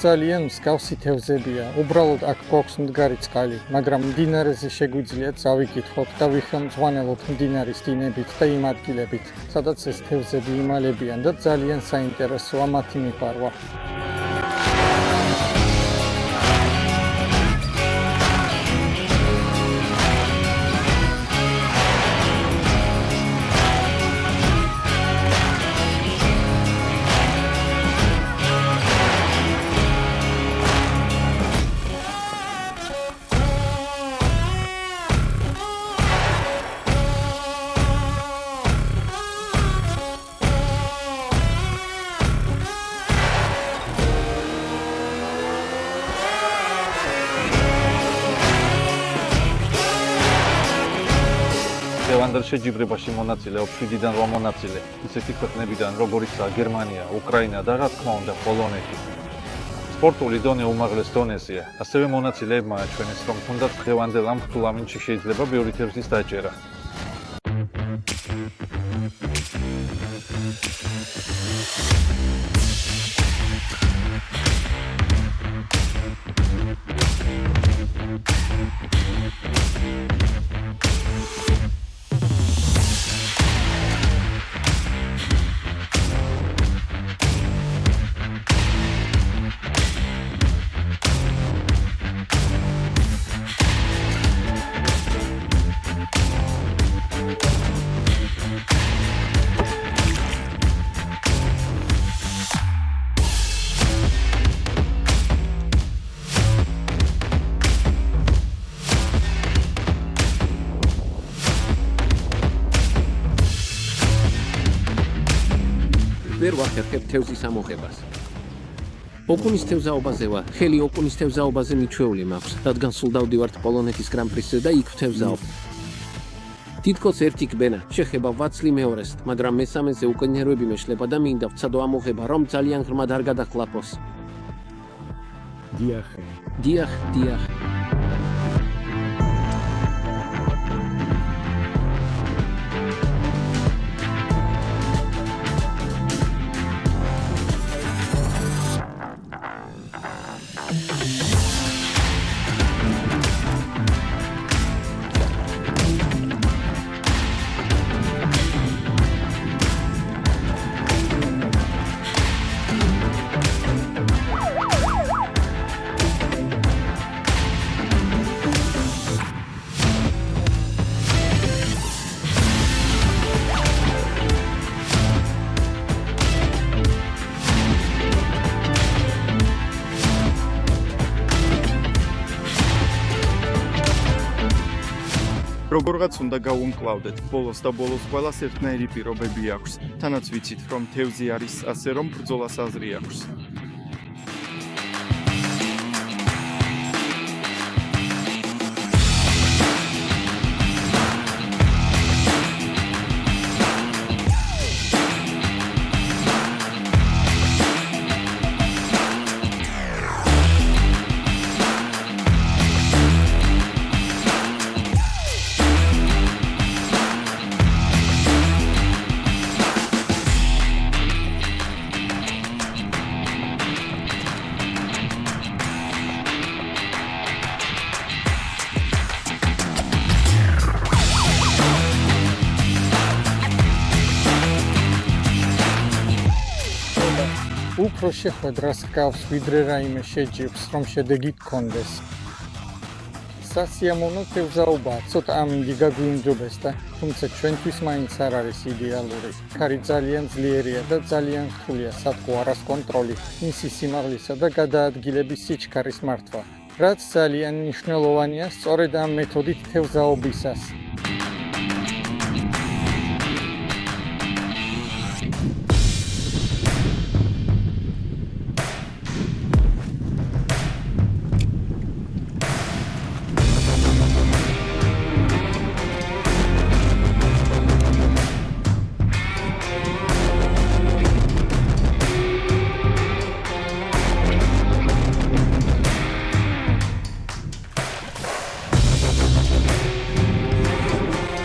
ძალიან მსგავსი თევზებია. უბრალოდ აქ გვაქვს მდგარი წყალი, მაგრამ მდინარეზე შეგვიძლია წავიკითხოთ და ვიხელმძღვანელოთ მდინარის დინებით და იმ ადგილებით, სადაც ეს თევზები იმალებიან და ძალიან საინტერესოა მათი მიყარვა. ლევანდელ შეჯიბრებაში მონაწილეობს 7-დან 8 მონაწილე, ისეთი ქვეყნებიდან როგორიცაა გერმანია, უკრაინა და რა თქმა უნდა პოლონეთი. სპორტული დონე უმაღლეს დონეზეა, ასევე მონაწილეებმა აჩვენეს, რომ თუნდაც დღევანდელ ამ რთულ ამინდში შეიძლება ბევრი თევზის დაჭერა. ვერ ვახერხებ თევზის ამოღებას. ოკუნის თევზაობაზე ვარ, ხელი ოკუნის თევზაობაზე მიჩვეული მაქვს, რადგან სულ დავდივართ პოლონეთის გრან-პრისზე და იქ ვთევზაობ. თითქოს ერთი კბენა შეხება ვაცლი მეორესთ, მაგრამ მესამეზე უკვე ნერვები მეშლება და მინდა ვცადო ამოღება, რომ ძალიან ღრმად არ გადახლაფოს. დიახ. როგორღაც უნდა გავუმკლავდეთ, ბოლოს და ბოლოს ყველას ერთნაირი პირობები აქვს. თანაც ვიცით, რომ თევზი არის ასე, რომ ბრძოლას აზრი აქვს. უფრო შეხვედრას ჰგავს, ვიდრე რაიმე შეჯიბრს, რომ შედეგი გქონდეს. სასიამოვნო თევზაობაა, ცოტა ამინდი გაგვიმჯობეს და თუმცა ჩვენთვის მაინც არ არის იდეალური. ქარი ძალიან ძლიერია და ძალიან რთულია სადგო არას კონტროლი, მისი სიმაღლისა და გადაადგილების სიჩქარის მართვა, რაც ძალიან მნიშვნელოვანია სწორედ ამ მეთოდით თევზაობისას.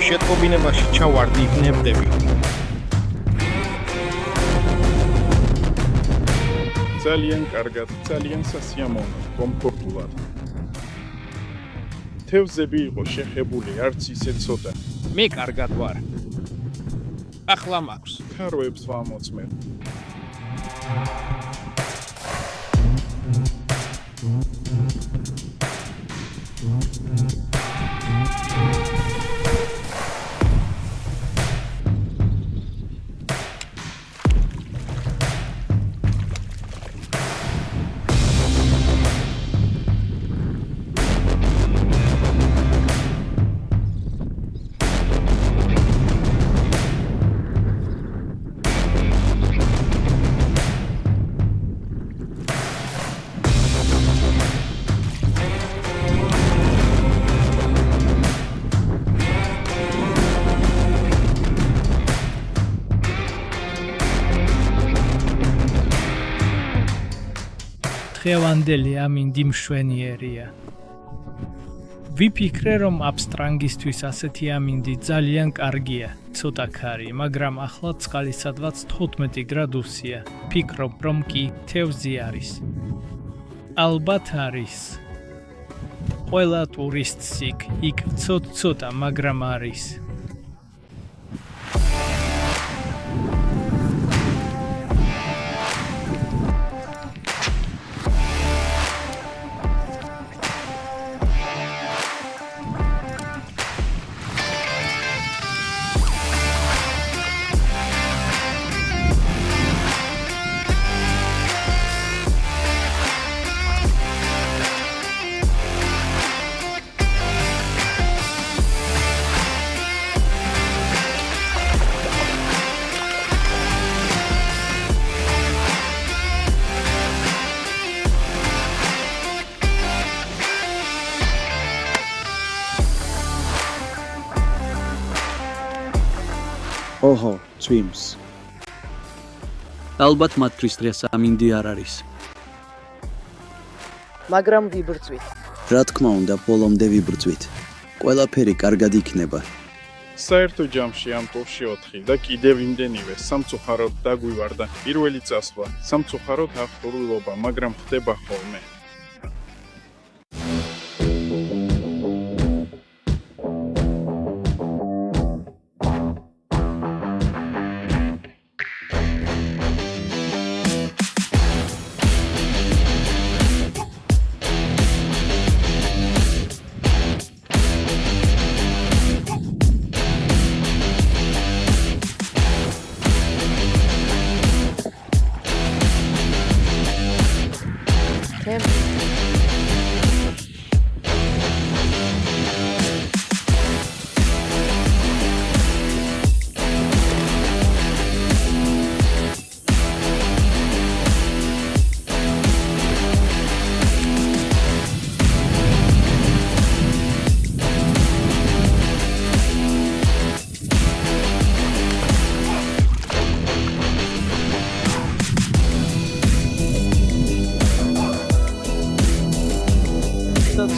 შეტყობინებაში ჩავარდი იქ ნებდები. ძალიან კარგად, ძალიან სასიამოვნო, კომფორტულად. თევზები იყო შეხებული არც ისე ცოტა. მე კარგად ვარ. ახლა მაქვს. ხარვებს ვამოწმებ. დღევანდელი ამინდი მშვენიერია. ვიფიქრე, რომ აბსტრანგისთვის ასეთი ამინდი ძალიან კარგია, ცოტა ქარი, მაგრამ ახლა წყალი სადღაც 15 გრადუსია. ფიქრობ, რომ კი თევზი არის. ალბათ არის. ყველა ტურისტს იქ ცოტა, მაგრამ არის. ოჰო, წვიმს. ალბათ მათთვის დღეს ამინდი არ არის. მაგრამ ვიბრძვით. რა თქმა უნდა, ბოლომდე ვიბრძვით. ყველაფერი კარგად იქნება. საერთო ჯამში ამ ტურში 4 და კიდევ იმდენივე სამწუხაროდ დაგვივარდა პირველი წასვლა. სამწუხაროდ აღტურულობა, მაგრამ ხდება ხოლმე.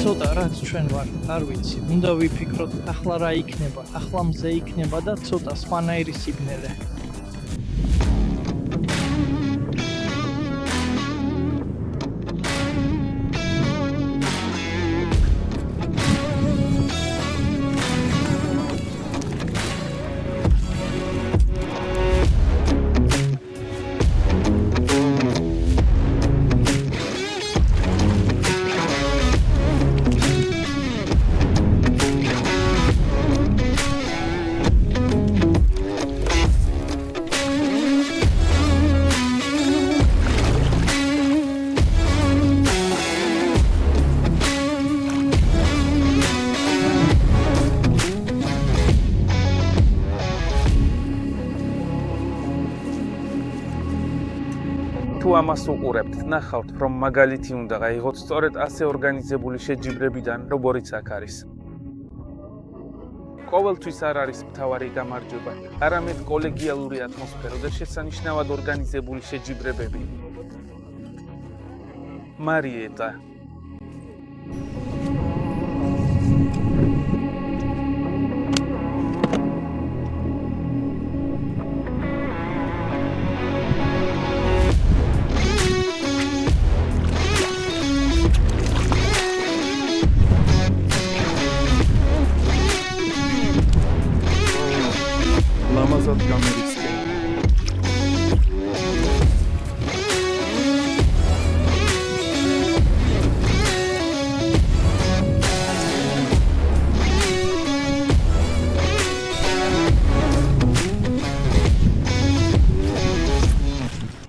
ცოტა რაც ჩვენ ვარ, არ ვიცი. უნდა ვიფიქროთ, ახლა რა იქნება, ახლა მზე იქნება და ცოტა სხვანაირი სიგნალე. თუ ამას უყურებთ, ნახავთ, რომ მაგალითი უნდა გაიღოთ სწორედ ასე ორგანიზებული შეჯიბრებიდან, როგორიც აქ არის. ყოველთვის არ არის მთავარი გამარჯვება, არამედ კოლეგიალური ატმოსფერო და შესანიშნავად ორგანიზებული შეჯიბრებები. მარიეტა სერიოზულად გამერისკენ.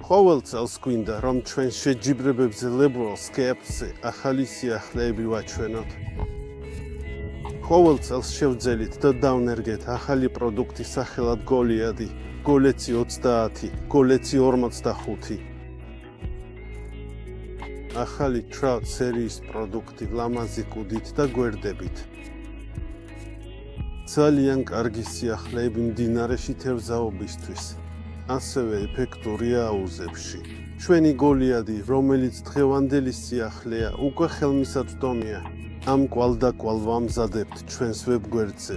ყოველ წელს გვინდა, რომ ჩვენ შეჯიბრებებზე liberal scapes-ზე ახალი სიახლეები ვაჩვენოთ. ყოველ წელს შევძელით და დავნერგეთ ახალი პროდუქტი სახელად გოლიადი, გოლეცი 30, გოლეცი 45. ახალი trout სერიის პროდუქტი ლამაზი კუდით და გვერდებით. ძალიან კარგი სიახლეები მდინარეში თევზაობისთვის. ასევე ეფექტურია აუზებში. ჩვენი გოლიადი, რომელიც დღევანდელი სიახლეა, უკვე ხელმისაწვდომია. ამ კვალდაკვალ ვამზადებთ ჩვენს ვებგვერდზე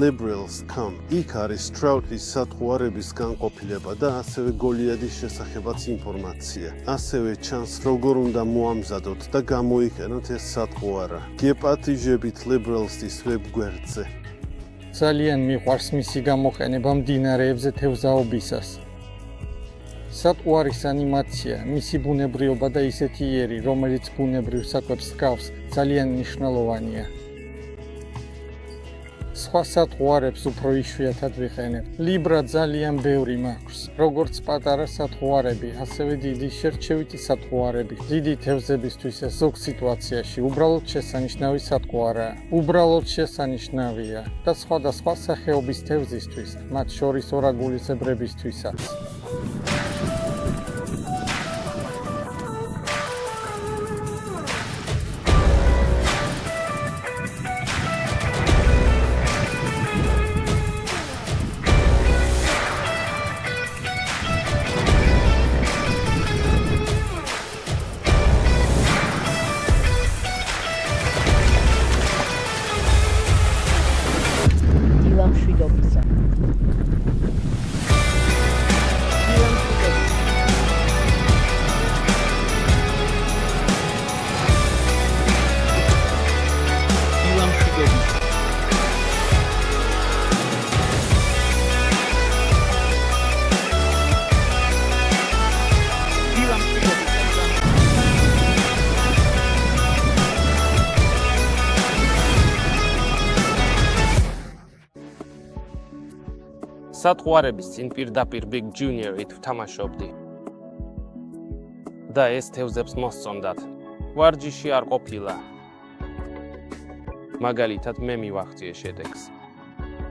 liberals.com. იქ არის trout-ის სათღვარების განყოფილება და ასევე გოლიადის შესახებაც ინფორმაცია. ასევე ჩანს, როგორ უნდა მოამზადოთ და გამოიყენოთ ეს სათღვარა. გეპატიჟებით liberals-ის ვებგვერდზე. ძალიან მიყვარს მისი გამოყენება მდინარეებზე თევზაობისას. სათღვარის ანიმაცია, მისი ბუნებრიობა და ისეთი იერი, რომელიც ბუნებრივ საკვებს ჰგავს, ძალიან მნიშვნელოვანია. სხვა სათღვარებს უფრო იშვიათად ვიყენებ. Libra ძალიან ბევრი მაქვს, როგორც პატარა სათღვარები, ასევე დიდი შერჩევითი სათღვარები. დიდი თევზებისთვის ეს ზოგ სიტუაციაში უბრალოდ შესანიშნავი სათღვარაა. უბრალოდ შესანიშნავია და სხვადასხვა სახეობის თევზისთვის, მათ შორის ორაგულისებრებისთვისაც. სათღვარების წინ პირდაპირ Big Junior-ით ვთამაშობდი. და ეს თევზებს მოსწონდათ. ვარჯიში არ ყოფილა. მაგალითად მე მივახციე შედეგს.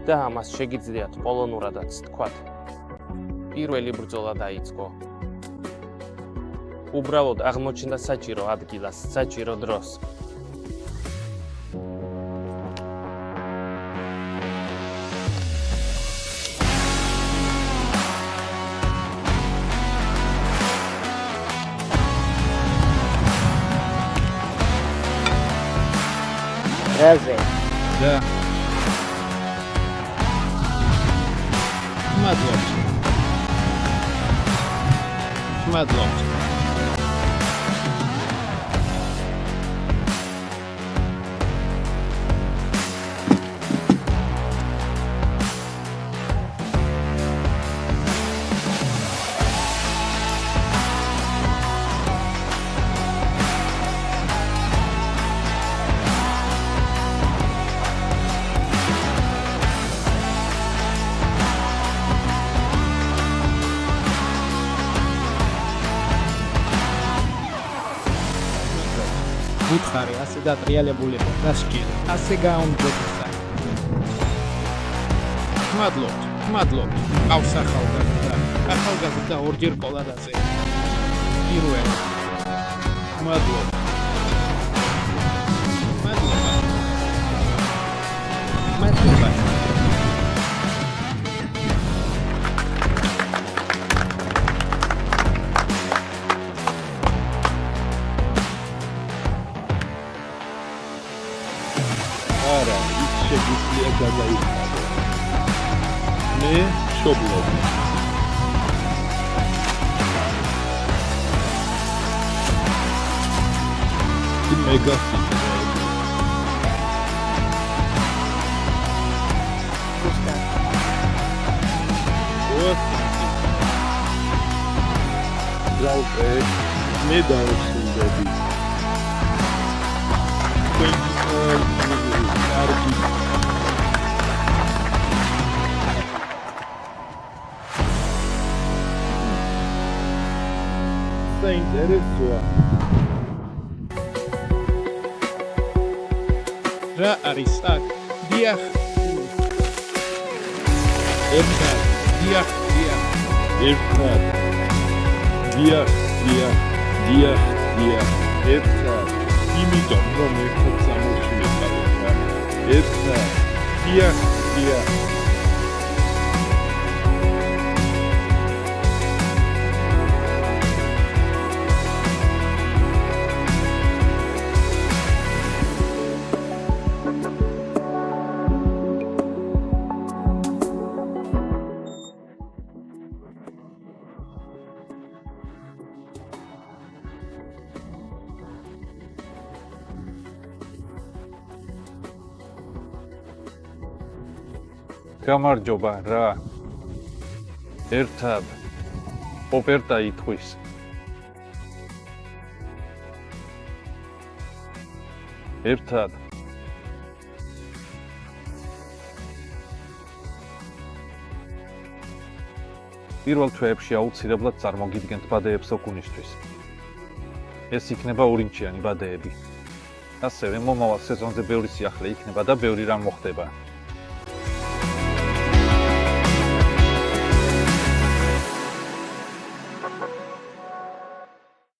და ამას შეგიძლიათ პოლონურადაც თქვათ. პირველი ბრძოლა დაიწყო. უბრალოდ აღმოჩნდა საჭირო ადგილას, საჭირო დროს. Разве? Да. Смотрите. Უთხარი ასე დატრიალებული ხო დასჭირ ასე გაუმჯობესა მადლობთ ყავს ახალგაზრდა ორჯერ კოლადაზე პირველი მადლობთ არა, ის შეგვიძლია გადაიხადო. მე შობლობ. მეგასი. ძალყე მე დავსრულები კარგი საინტერესოა რა არის აქ დიახ ერთად დიახ ერთად დიახ ერთად იმიტომ რომ ერთად სამოშვიდეთ ერთად დიახ გამარჯობა რა ერთად ოპერტა ითქვის ერთად პირველ თვეებში აუცილებლად წარმოგიდგენთ ბადეებს ოქუნისთვის ეს იქნება ორინჩიანი ბადეები ასევე მომავალ სეზონზე ბევრი სიახლე იქნება და ბევრი რამ მოხდება